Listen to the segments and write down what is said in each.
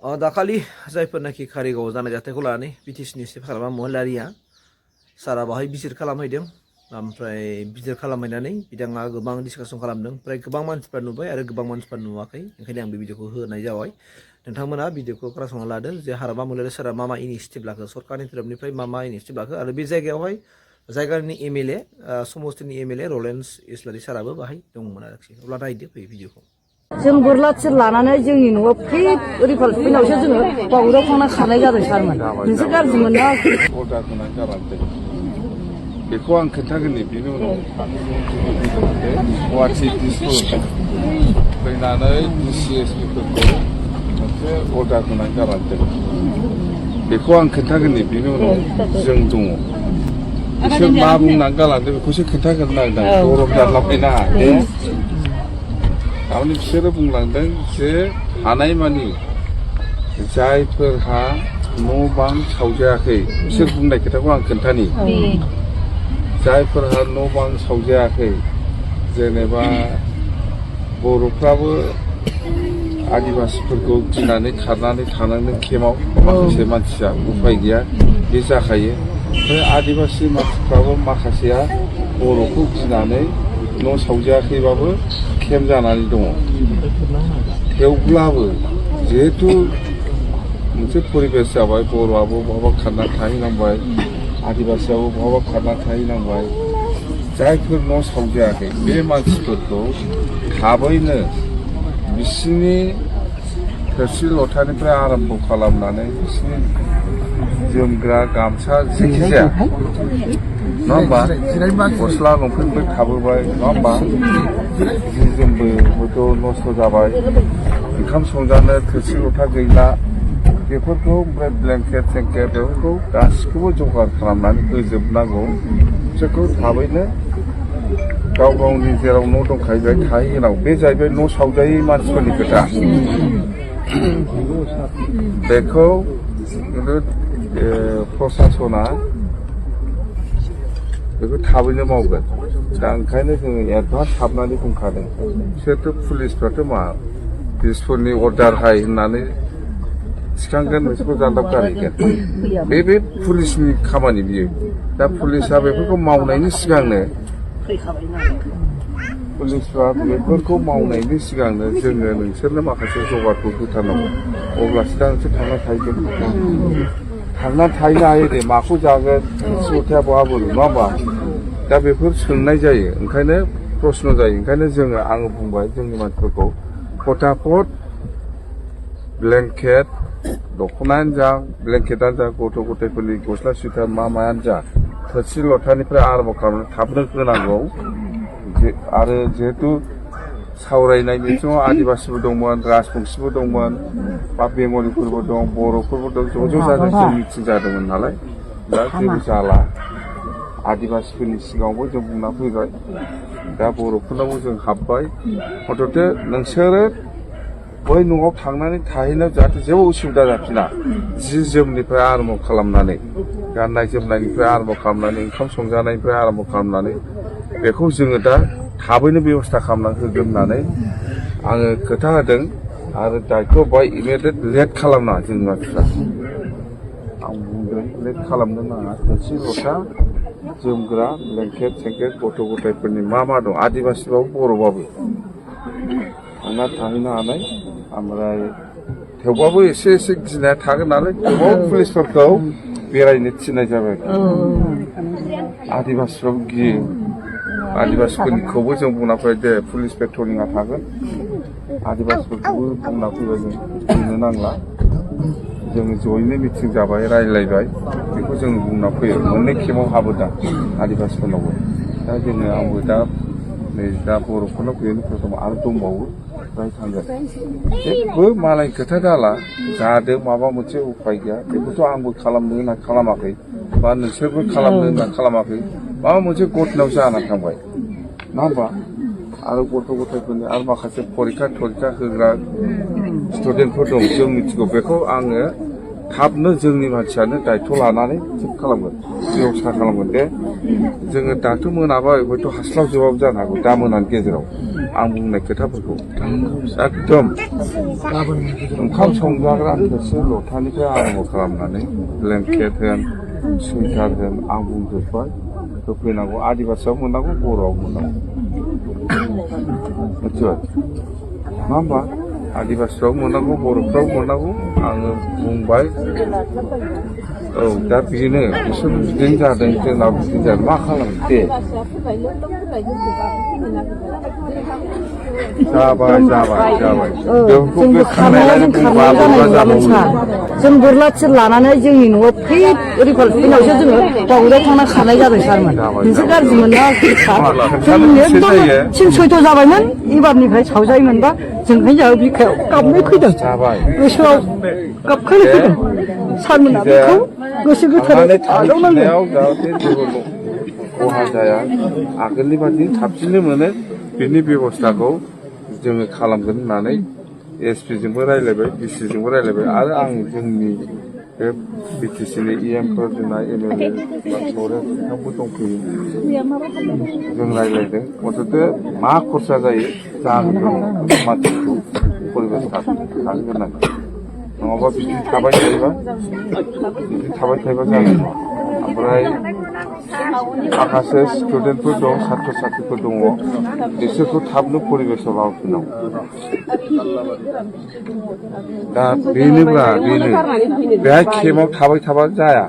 दाखालि जायफोरनाखि कारिगाव जानाय जाथायखौ लानानै बिटिसिनि चिफ खालामा महिलारिया सारा बाहाय बिजिर खालामहैदों। ओमफ्राय बिजिर खालामहैनानै बिथाङा गोबां डिसकासन खालामदों। ओमफ्राय गोबां मानसिफ्रा नुबाय आरो गोबां मानसिफ्रा नुवाखै। ओंखायनो आं बे भिडिअखौ होनाय जाबाय। नोंथांमोना भिडिअखौ खोनासंना लादो जे हाराबा महिलारि सारा मा इनिसिएटिभ लाखो, सरकारनि तरफनिफ्राय मा इनिसिएटिभ लाखो आरो बे जायगायावहाय जायगानि एमएलए समस्तिनि एमएलए रलेन्स इस्लारि साराबो बाहाय दंमोन आरोखि। अब्ला नायदो फै भिडिअखौ। जों बोरला थिर लानानै जोंनि न'आव रिफाल फैनायावसो जोङो बावुराव थांना खारनाय जादों सारमोन। नोंसोर गाज्रि मोनना अर्डार होनानै गालांदों। बेखौ आं खोन्थागोन बेनि उनाव गुवाहाटि दिसपुर फैनानै डिसिएसपिफोरखौ मोनसे अर्डार होनानै गालांदों। बेखौ आं खोन्थागोन बेनि उनाव जों दङ। बिसोर मा बुंनानै गालांदों बेखौसो खोन्थागोन नागिरदों। गरम जालाबायनाङा दे। थारमाने बिसोरो बुंलांदों जे हानायमानि जायफोरहा न' बां सावजायाखै बिसोर बुंनाय खोथाखौ आं खोन्थानि। जायफोरहा न' बां सावजायाखै जेनेबा बर'फ्राबो आदिबासिफोरखौ गिनानै खारनानै थानांदों केम्पआव माखासे मानसिया उफाय गैया बे जाखायो। ओमफ्राय आदिबासि मानसिफ्राबो माखासेया बर'खौ गिनानै न' सावजायाखैबाबो केम्प जानानै दङ। थेवब्लाबो जिहेथु मोनसे परिबेस जाबाय, बर'आबो बहाबा खारना थाहैनांबाय, आदिबासियाबो बहाबा खारना थाहैनांबाय। जायफोर न' सावजायाखै बे मानसिफोरखौ थाबैनो बिसिनि थोरसि लथानिफ्राय आरम्भ खालामनानै बिसिनि जोमग्रा गामसा जेखिजाया नङा होमबा, गस्ला लंपेन्टबो थाबोबाय नङा होमबा, जि जोमबो हयथ' नस्थ' जाबाय, ओंखाम संजानो थोरसि लथा गैला, बेफोरखौ ओमफ्राय ब्लेंकेट सेंकेट बेफोरखौ गासिखौबो जगार खालामनानै होजोबनांगौ। बिसोरखौ थाबैनो गाव गावनि जेराव न' दंखायो बेहाय थाहैहोनांगौ। बे जाहैबाय न' सावजायै मानसिफोरनि खोथा। बेखौ खिन्थु प्रसासना बेखौ थाबैनो मावगोन। दा ओंखायनो जोङो एडभान्स हाबनानै बुंखादों। बिसोरथ' पुलिसफ्राथ' मा दिसपुरनि अर्डार हाय होननानै थिखांगोन, बिसोरखौ जानदाब गारहैगोन। बे पुलिसनि खामानि बियो। दा पुलिसा बेफोरखौ मावनायनि सिगांनो जोङो नोंसोरनो माखासे जगारखौ होथारनांगौ। अब्लासो दा नोंसोर थांना थाहैगोन। थांना थाहैनो हायो दे, माखौ जागोन, थोरसि लथाया बहा बोरो नङा होमबा। दा बेफोर सोंनाय जायो, ओंखायनो प्रश्न जायो। ओंखायनो आङो बुंबाय जोंनि मानसिफोरखौ फटाफट ब्लेंकेट दख'नायानो जा, ब्लेंकेटानो जा, गथ' गथायफोरनि गस्ला सुइटार मायानो जा, थोरसि लथानिफ्राय आरम्भ खालामनानै थाबनो होनांगौ। आरो जिहेतु सावरायनाय बिथिङाव आदिबासिबो दंमोन, राजबंसिबो दंमोन, बा बेंगलिफोरबो दं, बर'फोरबो दं, ज' जाजाय जों मिटिं जादोंमोन नालाय। दा जेबो जाला। आदिबासिफोरनि सिगाङावबो जों बुंना फैबाय, दा बर'फोरनावबो जों हाबबाय। हथथे नोंसोरो बै न'आव थांनानै थाहैनायाव जाहाथे जेबो उसुबिदा जाफिना, जि जोमनिफ्राय आरम्भ खालामनानै, गाननाय जोमनायनिफ्राय आरम्भ खालामनानै, ओंखाम संजानायनिफ्राय आरम्भ खालामनानै बेखौ जोङो दा थाबैनो बेब'स्था खालामनानै होगोन होननानै आङो खोथा होदों। आरो दायथ' बाय इमिडियेट लेट खालामनाङा जोंनि मानसिफ्रा। आं बुंदों लेट खालामनो नाङा। थोरसि लथा, जोमग्रा, ब्लेंकेट सेंकेट, गथ' गथायफोरनि मा दं, आदिबासिबाबो बर'बाबो थांना थाहैनो हानाय। ओमफ्राय थेवबाबो एसे गिनाया थागोन नालाय, थेवबाबो पुलिसफोरखौ बेरायनो थिननाय जाबाय। आदिबासिफ्राबो गियो। आदिबासिफोरनिखौबो जों बुंना फैबाय दे, पुलिस पेट्रलिंआ थागोन। आदिबासिफोरखौबो बुंना फैबाय जों गिनो नांला। जोङो जयैनो मिटिं जाबाय, रायज्लायबाय, बेखौ जों बुंना फैयो। मोननै केम्पआव हाबो दा आदिबासिफोरनावबो। दा आंबो नै दा बर'फोरनाव गैयैनि प्रथम आरो दंबावो, फ्राय थांगोन। जेबो मालाय खोथा जाला, जादों माबा मोनसे उफाय गैया। बेखौथ' आंबो खालामनो होनना खालामाखै, बा नोंसोरबो खालामनो होनना खालामाखै। माबा मोनसे घटनायाव जाना थांबाय नङा होमबा। आरो गथ' गथायफोरनि आरो माखासे फरिखा होग्रा स्टुडेन्टफोर दं, जों मिथिगौ। बेखौ आङो थाबनो जोंनि मानसियानो दायथ' लानानै थिग खालामगोन, बेबस्था खालामगोन। दे जोङो दाथ' मोनाबाय, हयथ' हास्लाबजोबाबो जानो हागौ दा मोनानि गेजेराव। आं बुंनाय खोथाफोरखौ एकदम ओंखाम संजाग्रा थोरसि लथानिफ्राय आराम्भ खालामनानै ब्लेंकेट होन सुइटार होन आं बुंजोब्बाय होफैनांगौ आदिबासियाव मोननांगौ बर'आव मोननांगौ मिथिबाय मा होमबा आदिबासिफ्राव मोननांगौ बर'फ्राव मोननांगौ आङो बुंबाय औ दा बेनो बिसोर बिदिनो जादों जोंनाव बिदिनो जादों मा खालामनो दे जाबाय जाबाय जाबाय जोंबो खारनाया जों खारनाय जानाय नङामोन सार जों बोरला थिर लानानै जोंनि न'आव फिट रिकल फैनायावसो जोङो बावुराव थांना खारनाय जादों सारमोन नोंसोर गाज्रि मोनना सार जों एकदम थिन सयथ' जाबायमोन एबारनिफ्राय सावजायोमोनबा जोंहाय जोंहा बिखायाव गाबनाय फैदों गोसोआव गाबखांनाय फैदों सारमोना बेखौ गोसो गोथारै आजावनांगोन जाहाथे जेबो खहा जाया आगोलनि बादि साबसिननो मोनो बेनि बेब'स्थाखौ जोङो खालामगोन होननानै एसपिजोंबो रायज्लायबाय डिसिजोंबो रायज्लायबाय आरो आं जोंनि बे बिटिसिनि इएमफोर जोंना एमएलए सौरेन बिथांबो दंफैयो जों रायज्लायदों अथ'थे मा खरसा जायो जाहोगोन मानसिखौ परिबेस थाहोग्रोनांगोन नङाबा बिदि थाबाय थायोबा जानाय नङा ओमफ्राय माखासे स्टुडेन्टफोर दं सात्र साथ्रिफोर दङ बिसोरखौ थाबनो परिबेसाव लाबोफिननांगौ दा बेनो बेहाय केम्पआव थाबाय थाबा जाया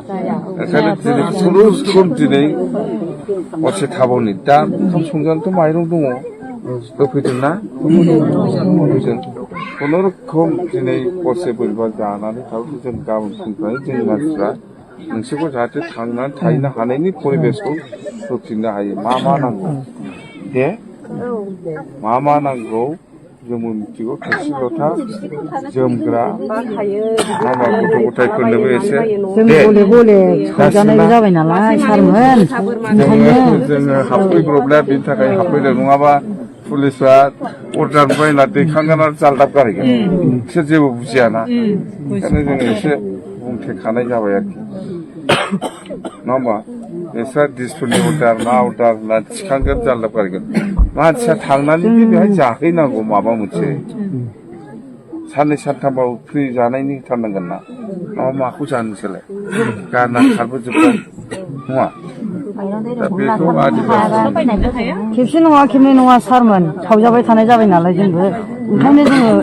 ओंखायनो दिनै खुनुरुखुम दिनै हरसे थाबावनि दा ओंखाम संजानोथ' माइरं दङ होफैदोंना होफैदों खुनुरुखुम दिनै हरसे बोरैबा जानानै थाबो जों गाबोन फुंनिफ्राय जोंनि मानसिफ्रा नोंसोरखौ जाहाथे थांनानै थाहैनो हानायनि परिबेसखौ होफिननो हायो मा नांगौ दे मा नांगौ जोंबो मिथिगौ थोरसि लथा जोमग्रा माबा गथ' गथायफोरनोबो एसे दे गले संजानाय जाबाय नालाय सारमोन जोङो हाबफैब्रबनाया बिनि थाखाय हाबफैदों नङाबा पुलिसफ्रा अर्डार बायना दैखांगोन आरो जालदाब गारहैगोन बिसोर जेबो बुजियाना ओंखायनो जोङो एसे बुंथेखानाय जाबाय आरोखि नङा होमबा नोंस्रा डिसफोरनि अर्डार मा अर्डार होनना थिखांगोन जालदाब गारहैगोन मानसिया थांनानै बेहाय जाहैनांगौ माबा मोनसे साननै सानथामबाबो फ्रि जानायनि होथारनांगोन ना नङाबा माखौ जानो नोंसोरलाय गारना खारबोजोब्बाय नङा दा बेखौ खेबसे नङा खेबनै नङा सारमोन सावजाबाय थानाय जाबाय नालाय जोंबो ओंखायनो जोङो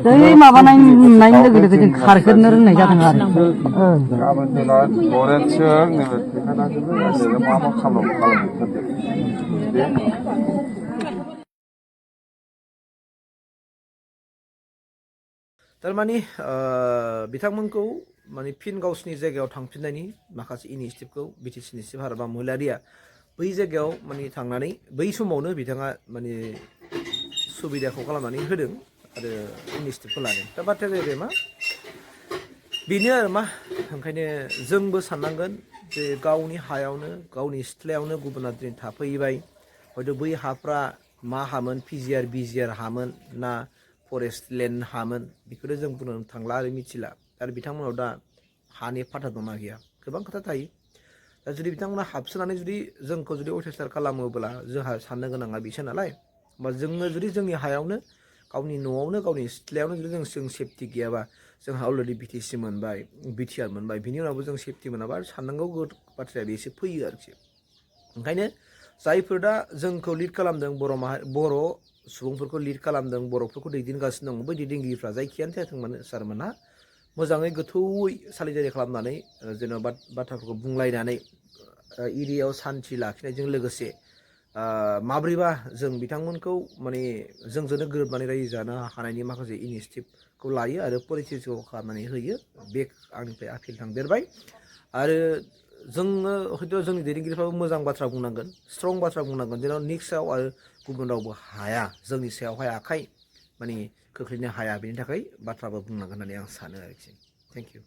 बै माबानाय नुनाय लोगो लोगो जों खारगोरनो रोंनाय जादों आरो गाबोन जोंना लरेन्सजों नैबे ठेकादारजों मा खालामनो दे थारमानि बिथांमोनखौ माने फिन गावसिनि जायगायाव थांफिननायनि माखासे इनिसियेटिभखौ बिटिसिनि चिफ हाराबा महिलारिया बै जायगायाव माने थांनानै बै समावनो बिथाङा माने सुबिदाखौ खालामनानै होदों आरो इनिसियेटिभखौ लादों दा बाथ्राया जाहैबाय मा बेनो आरो मा ओंखायनो जोंबो साननांगोन जे गावनि हायावनो गावनि सिथ्लायावनो गुबुना दिनै थाफैबाय हयथ' बै हाफ्रा मा हामोन पिजिआर बिजिआर हामोन ना फरेस्ट लेन्ड हामोन बेखौथ' जों बुंनो थांला आरो मिथिला आरो बिथांमोनाव दा हानि फाथा दंना गैया गोबां खोथा थायो दा जुदि बिथांमोना हाबसोनानै जुदि जोंखौ जुदि अयथासार खालामोब्ला जोंहा साननो गोनाङा बिसो नालाय होमबा जोङो जुदि जोंनि हायावनो गावनि न'आवनो गावनि सिथ्लायावनो जुदि जों सेफटि गैयाबा जोंहा अलरेडि बिटिसि मोनबाय बिटिआर मोनबाय बिनि उनावबो जों सेफटि मोनाबा साननांगौ बाथ्राया बेसो फैयो आरोखि ओंखायनो जायफोर दा जोंखौ लिड खालामदों बर' सुबुंफोरखौ लिड खालामदों बर'फोरखौ दैदेनगासिनो दं बै दैदेनगिरिफ्रा जायखियानो जाथों मानो सारमोनहा मोजाङै गोथौयै सालिजारि खालामनानै जेन'बा बाथ्राफोरखौ बुंलायनानै एरियायाव सान्थि लाखिनायजों लोगोसे माब्रैबा जों बिथांमोनखौ माने जोंजोंनो गोरोबनानै रायजो जानो हानायनि माखासे इनिसियेटिभखौ लायो आरो पलिसिखौ खालामनानै होयो बे आंनिफ्राय आपिल थांदेरबाय आरो जोङो हयथ' जोंनि दैदेनगिरिफ्राबो मोजां बाथ्रा बुंनांगोन स्ट्रं बाथ्रा बुंनांगोन जेराव नेक्स्टआव आरो गुबुन रावबो हाया जोंनि सायावहाय आखाइ माने खोख्लैनो हाया बेनि थाखाय बाथ्राबो बुंनांगोन होननानै आं सानो आरोखि थेंक इउ